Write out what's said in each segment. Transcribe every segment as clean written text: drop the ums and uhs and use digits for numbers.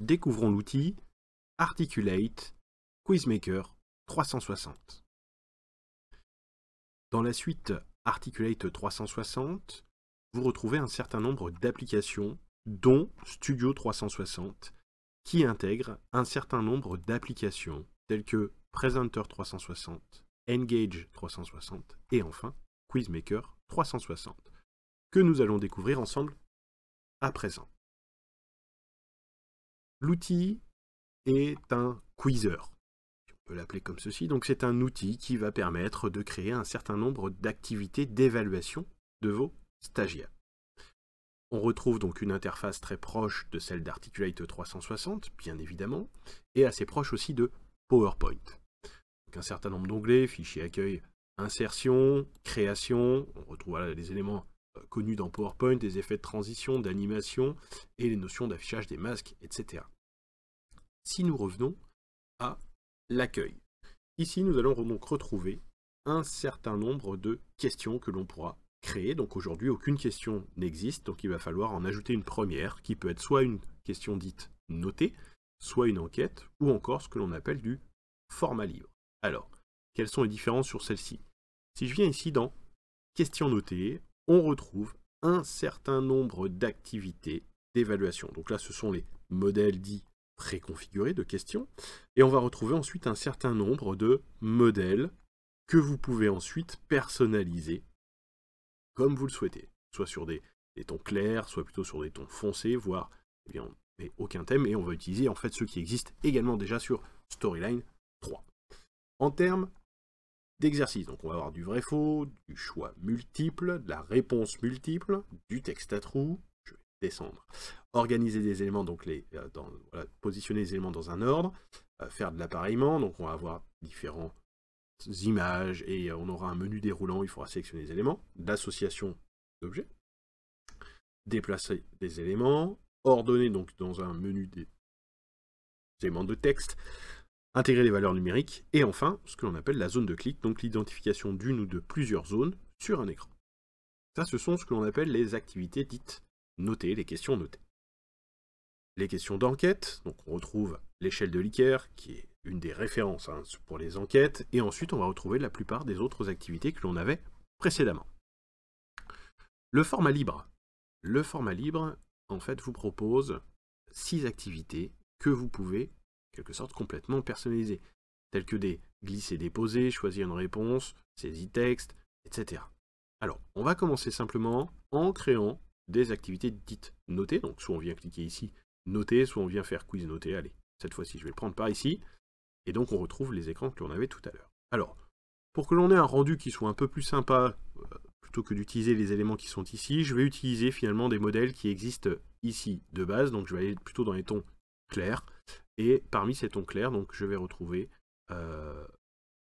découvrons l'outil Articulate Quizmaker 360. Dans la suite Articulate 360, vous retrouvez un certain nombre d'applications, dont Studio 360, qui intègre un certain nombre d'applications telles que Presenter 360, Engage 360 et enfin Quizmaker 360, que nous allons découvrir ensemble à présent. L'outil est un quizzer. On peut l'appeler comme ceci. Donc c'est un outil qui va permettre de créer un certain nombre d'activités d'évaluation de vos stagiaires. On retrouve donc une interface très proche de celle d'Articulate 360, bien évidemment, et assez proche aussi de PowerPoint. Donc un certain nombre d'onglets, fichier accueil, insertion, création, on retrouve les éléments connus dans PowerPoint, des effets de transition, d'animation, et les notions d'affichage des masques, etc. Si nous revenons à l'accueil, ici nous allons donc retrouver un certain nombre de questions que l'on pourra créer. Donc aujourd'hui, aucune question n'existe, donc il va falloir en ajouter une première, qui peut être soit une question dite notée, soit une enquête, ou encore ce que l'on appelle du format libre. Alors, quelles sont les différences sur celle-ci? Si je viens ici dans questions notées, on retrouve un certain nombre d'activités d'évaluation. Donc là, ce sont les modèles dits préconfigurés de questions, et on va retrouver ensuite un certain nombre de modèles que vous pouvez ensuite personnaliser comme vous le souhaitez, soit sur des tons clairs, soit plutôt sur des tons foncés, voire mais aucun thème, et on va utiliser en fait ceux qui existent également déjà sur Storyline 3. En termes d'exercice, donc on va avoir du vrai-faux, du choix multiple, de la réponse multiple, du texte à trous, je vais descendre, organiser des éléments, donc positionner les éléments dans un ordre, faire de l'appareillement, donc on va avoir différents images et on aura un menu déroulant, il faudra sélectionner les éléments, d'association d'objets, déplacer des éléments, ordonner donc dans un menu des éléments de texte, intégrer les valeurs numériques et enfin ce que l'on appelle la zone de clic, donc l'identification d'une ou de plusieurs zones sur un écran. Ça, ce sont ce que l'on appelle les activités dites notées, les questions notées. Les questions d'enquête, donc on retrouve l'échelle de Likert qui est une des références pour les enquêtes, et ensuite on va retrouver la plupart des autres activités que l'on avait précédemment. Le format libre. Le format libre, en fait, vous propose 6 activités que vous pouvez, en quelque sorte, complètement personnaliser, telles que des glisser-déposer, choisir une réponse, saisie texte, etc. Alors, on va commencer simplement en créant des activités dites notées, donc soit on vient cliquer ici, noter, soit on vient faire quiz noter, allez, cette fois-ci je vais le prendre par ici, et donc on retrouve les écrans que l'on avait tout à l'heure. Alors, pour que l'on ait un rendu qui soit un peu plus sympa, plutôt que d'utiliser les éléments qui sont ici, je vais utiliser finalement des modèles qui existent ici de base, donc je vais aller plutôt dans les tons clairs, et parmi ces tons clairs, donc je vais retrouver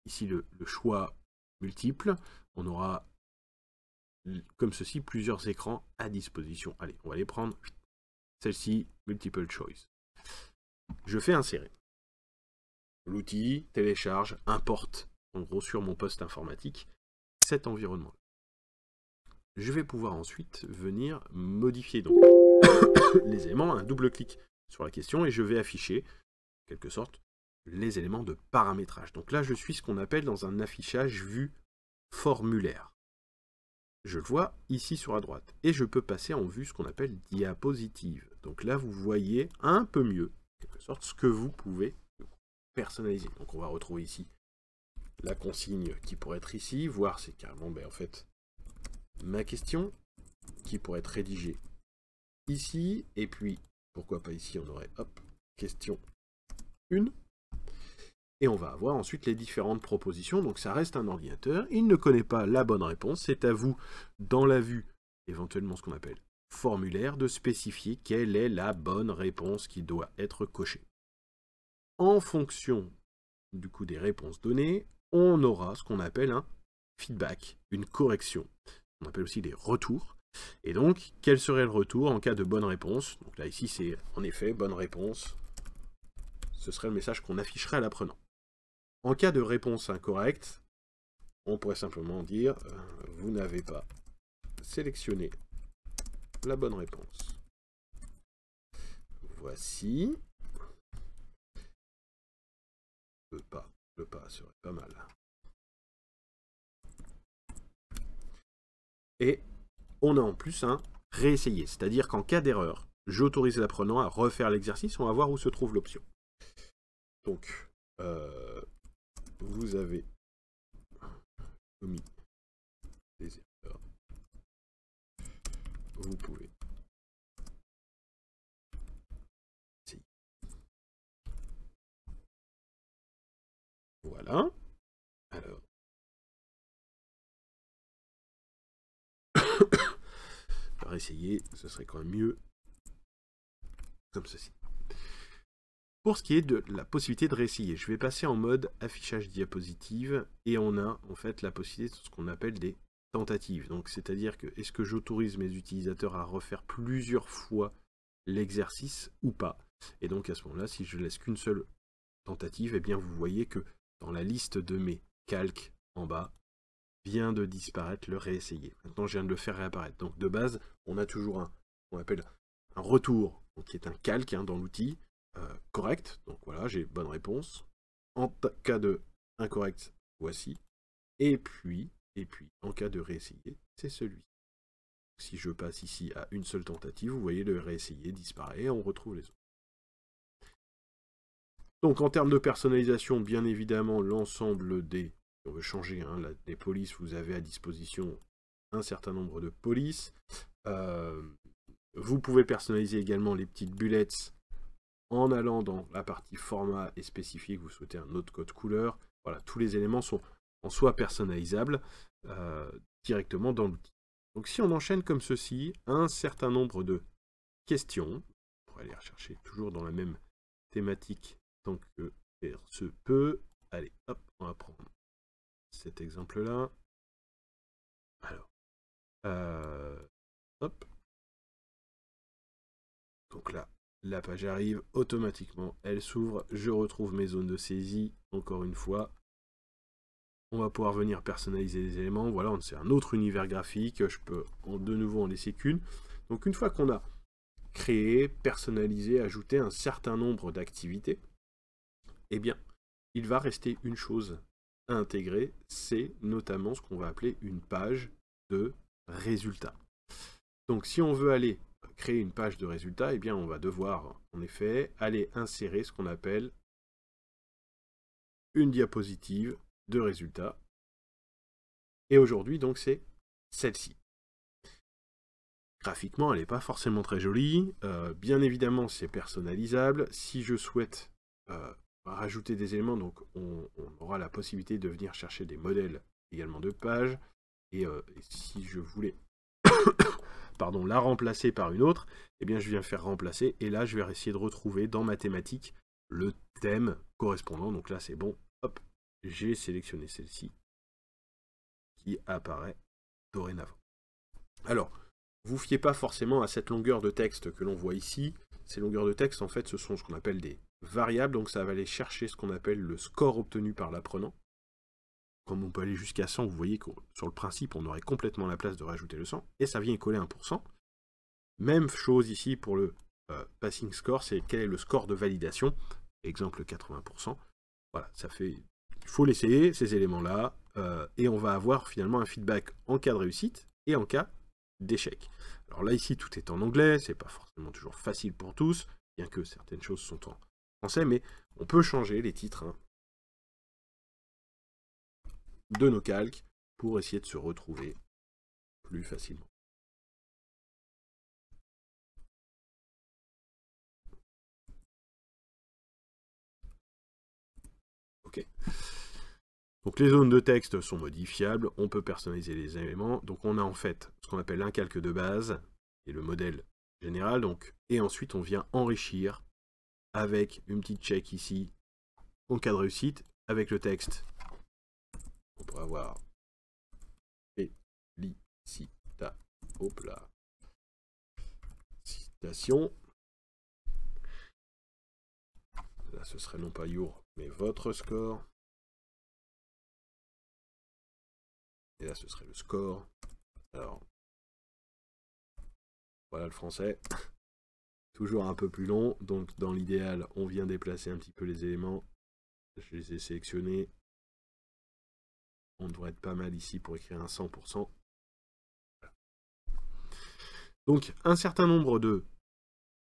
ici le choix multiple, on aura comme ceci plusieurs écrans à disposition. Allez, on va les prendre, celle-ci, multiple choice. Je fais insérer. L'outil télécharge, importe, en gros sur mon poste informatique, cet environnement. Je vais pouvoir ensuite venir modifier donc les éléments, un double clic sur la question, et je vais afficher, en quelque sorte, les éléments de paramétrage. Donc là, je suis ce qu'on appelle dans un affichage vue formulaire. Je le vois ici sur la droite, et je peux passer en vue ce qu'on appelle diapositive. Donc là, vous voyez un peu mieux, en quelque sorte, ce que vous pouvez personnaliser. Donc on va retrouver ici la consigne qui pourrait être ici, voir c'est carrément en fait ma question qui pourrait être rédigée ici, et puis pourquoi pas ici on aurait hop, question 1, et on va avoir ensuite les différentes propositions. Donc ça reste un ordinateur, il ne connaît pas la bonne réponse, c'est à vous dans la vue, éventuellement ce qu'on appelle formulaire, de spécifier quelle est la bonne réponse qui doit être cochée. En fonction du coup des réponses données, on aura ce qu'on appelle un feedback, une correction. On appelle aussi des retours. Et donc, quel serait le retour en cas de bonne réponse? Donc là, ici, c'est en effet bonne réponse. Ce serait le message qu'on afficherait à l'apprenant. En cas de réponse incorrecte, on pourrait simplement dire vous n'avez pas sélectionné la bonne réponse. Voici Le pas serait pas mal. Et on a en plus un réessayer, c'est-à-dire qu'en cas d'erreur, j'autorise l'apprenant à refaire l'exercice, on va voir où se trouve l'option. Donc, vous avez commis des erreurs, vous pouvez essayer. Voilà. Alors, essayer, ce serait quand même mieux comme ceci. Pour ce qui est de la possibilité de réessayer, je vais passer en mode affichage diapositive et on a en fait la possibilité de ce qu'on appelle des tentatives. Donc c'est-à-dire que est-ce que j'autorise mes utilisateurs à refaire plusieurs fois l'exercice ou pas. Et donc à ce moment-là, si je laisse qu'une seule tentative, eh bien vous voyez que dans la liste de mes calques en bas, vient de disparaître le réessayer. Maintenant, je viens de le faire réapparaître. Donc de base, on a toujours on appelle un retour, donc, qui est un calque dans l'outil, correct. Donc voilà, j'ai bonne réponse. En cas de incorrect, voici. Et puis, en cas de réessayer, c'est celui. Si je passe ici à une seule tentative, vous voyez le réessayer disparaît et on retrouve les autres. Donc en termes de personnalisation, bien évidemment, l'ensemble des... On veut changer les polices, vous avez à disposition un certain nombre de polices. Vous pouvez personnaliser également les petites bullets en allant dans la partie format et spécifier que vous souhaitez un autre code couleur. Voilà, tous les éléments sont en soi personnalisables directement dans l'outil. Donc si on enchaîne comme ceci, un certain nombre de questions, on pourrait aller rechercher toujours dans la même thématique tant que faire se peut. Allez, hop, on va prendre cet exemple-là. Alors, hop. Donc là, la page arrive, automatiquement, elle s'ouvre, je retrouve mes zones de saisie, encore une fois. On va pouvoir venir personnaliser les éléments, voilà, c'est un autre univers graphique, je peux de nouveau en laisser qu'une. Donc une fois qu'on a créé, personnalisé, ajouté un certain nombre d'activités, eh bien, il va rester une chose à intégrer, c'est notamment ce qu'on va appeler une page de résultats. Donc si on veut aller créer une page de résultats, eh bien on va devoir en effet aller insérer ce qu'on appelle une diapositive de résultats. Et aujourd'hui donc c'est celle-ci. Graphiquement elle n'est pas forcément très jolie, bien évidemment c'est personnalisable. Si je souhaite rajouter des éléments, donc on aura la possibilité de venir chercher des modèles également de pages, et si je voulais pardon, la remplacer par une autre, eh bien je viens faire remplacer, et là je vais essayer de retrouver dans ma thématique le thème correspondant. Donc là c'est bon, hop, j'ai sélectionné celle-ci qui apparaît dorénavant. Alors, vous fiez pas forcément à cette longueur de texte que l'on voit ici. Ces longueurs de texte, en fait, ce sont ce qu'on appelle des variables, donc ça va aller chercher ce qu'on appelle le score obtenu par l'apprenant. Comme on peut aller jusqu'à 100, vous voyez que sur le principe, on aurait complètement la place de rajouter le 100, et ça vient y coller 1%. Même chose ici pour le passing score, c'est quel est le score de validation, exemple 80%. Voilà, ça fait... Il faut l'essayer, ces éléments-là, et on va avoir finalement un feedback en cas de réussite et en cas d'échec. Alors là, ici, tout est en anglais, c'est pas forcément toujours facile pour tous, bien que certaines choses sont en français, mais on peut changer les titres de nos calques pour essayer de se retrouver plus facilement. Ok. Donc les zones de texte sont modifiables, on peut personnaliser les éléments. Donc on a en fait ce qu'on appelle un calque de base et le modèle général. Donc, et ensuite on vient enrichir avec une petite check ici en cas de réussite avec le texte. On pourrait avoir félicita, hop là, citation. Là ce serait non pas your mais votre score. Et là ce serait le score. Alors voilà le français. Toujours un peu plus long, donc dans l'idéal, on vient déplacer un petit peu les éléments Je les ai sélectionnés. On devrait être pas mal ici pour écrire un 100%. Donc, un certain nombre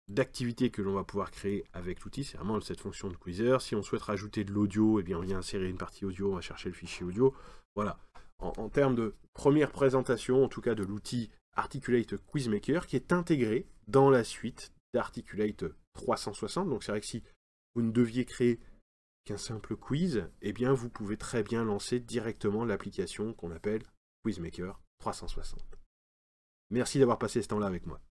d'activités que l'on va pouvoir créer avec l'outil, c'est vraiment cette fonction de Quizzer. Si on souhaite rajouter de l'audio, eh bien on vient insérer une partie audio, on va chercher le fichier audio. Voilà. En termes de première présentation, en tout cas de l'outil Articulate Quizmaker, qui est intégré dans la suite d'Articulate 360. Donc c'est vrai que si vous ne deviez créer qu'un simple quiz, eh bien vous pouvez très bien lancer directement l'application qu'on appelle Quizmaker 360. Merci d'avoir passé ce temps-là avec moi.